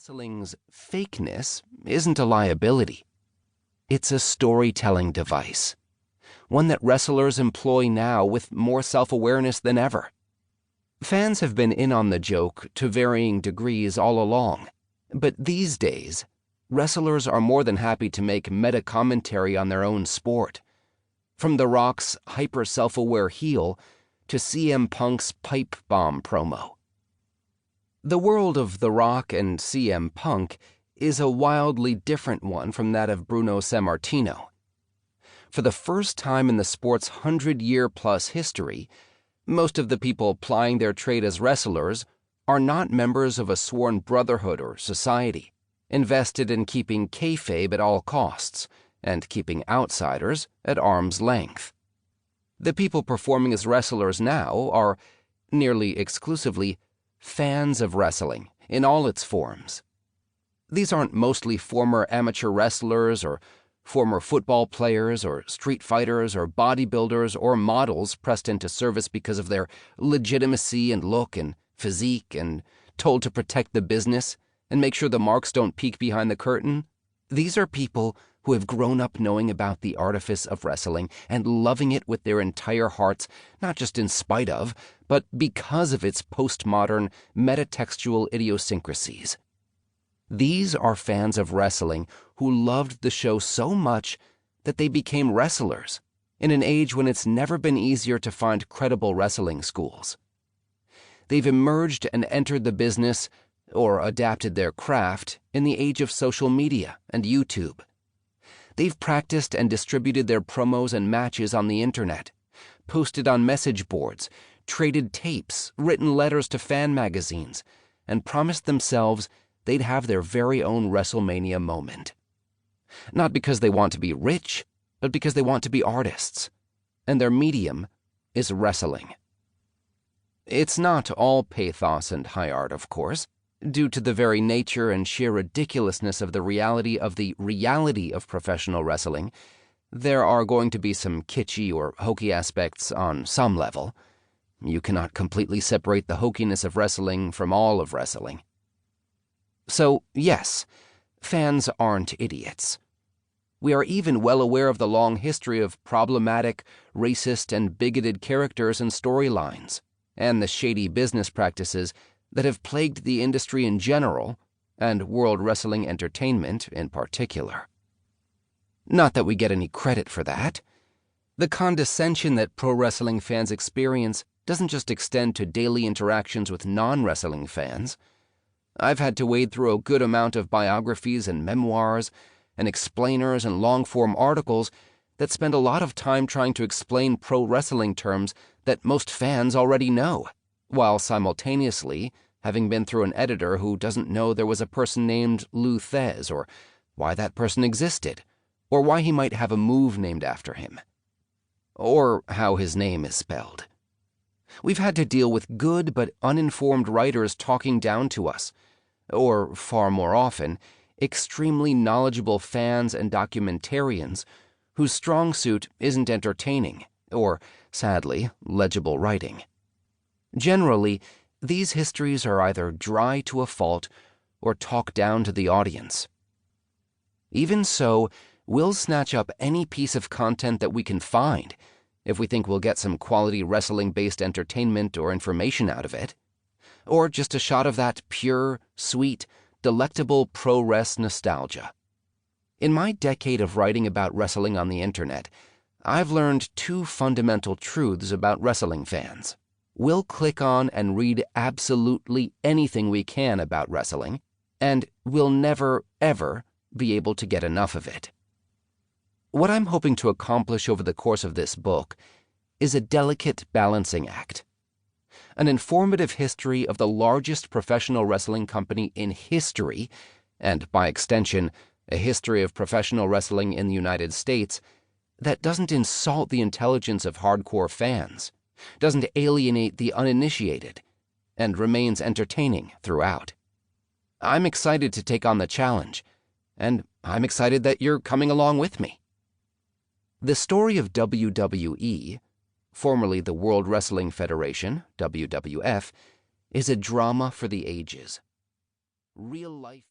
Wrestling's fakeness isn't a liability. It's a storytelling device, one that wrestlers employ now with more self-awareness than ever. Fans have been in on the joke to varying degrees all along, but these days, wrestlers are more than happy to make meta-commentary on their own sport. From The Rock's hyper-self-aware heel to CM Punk's pipe bomb promo. The world of The Rock and CM Punk is a wildly different one from that of Bruno Sammartino. For the first time in the sport's 100-year-plus history, most of the people plying their trade as wrestlers are not members of a sworn brotherhood or society, invested in keeping kayfabe at all costs and keeping outsiders at arm's length. The people performing as wrestlers now are, nearly exclusively, fans of wrestling in all its forms. These aren't mostly former amateur wrestlers or former football players or street fighters or bodybuilders or models pressed into service because of their legitimacy and look and physique and told to protect the business and make sure the marks don't peek behind the curtain. These are people who have grown up knowing about the artifice of wrestling and loving it with their entire hearts, not just in spite of, but because of its postmodern, metatextual idiosyncrasies. These are fans of wrestling who loved the show so much that they became wrestlers in an age when it's never been easier to find credible wrestling schools. They've emerged and entered the business, or adapted their craft, in the age of social media and YouTube. They've practiced and distributed their promos and matches on the internet, posted on message boards, traded tapes, written letters to fan magazines, and promised themselves they'd have their very own Wrestlemania moment. Not because they want to be rich, but because they want to be artists, and their medium is wrestling. It's not all pathos and high art, of course. Due to the very nature and sheer ridiculousness of the reality of professional wrestling, there are going to be some kitschy or hokey aspects on some level. You cannot completely separate the hokiness of wrestling from all of wrestling. So, yes, fans aren't idiots. We are even well aware of the long history of problematic, racist, and bigoted characters and storylines, and the shady business practices that have plagued the industry in general, and World Wrestling Entertainment in particular. Not that we get any credit for that. The condescension that pro wrestling fans experience doesn't just extend to daily interactions with non-wrestling fans. I've had to wade through a good amount of biographies and memoirs and explainers and long-form articles that spend a lot of time trying to explain pro wrestling terms that most fans already know, while simultaneously having been through an editor who doesn't know there was a person named Lou Thez, or why that person existed, or why he might have a move named after him, or how his name is spelled. We've had to deal with good but uninformed writers talking down to us, or, far more often, extremely knowledgeable fans and documentarians whose strong suit isn't entertaining or, sadly, legible writing. Generally, these histories are either dry to a fault or talk down to the audience. Even so, we'll snatch up any piece of content that we can find if we think we'll get some quality wrestling-based entertainment or information out of it, or just a shot of that pure, sweet, delectable pro-res nostalgia. In my decade of writing about wrestling on the internet, I've learned two fundamental truths about wrestling fans. We'll click on and read absolutely anything we can about wrestling, and we'll never, ever be able to get enough of it. What I'm hoping to accomplish over the course of this book is a delicate balancing act. An informative history of the largest professional wrestling company in history, and by extension, a history of professional wrestling in the United States, that doesn't insult the intelligence of hardcore fans, doesn't alienate the uninitiated, and remains entertaining throughout. I'm excited to take on the challenge, and I'm excited that you're coming along with me. The story of WWE, formerly the World Wrestling Federation, WWF, is a drama for the ages. Real life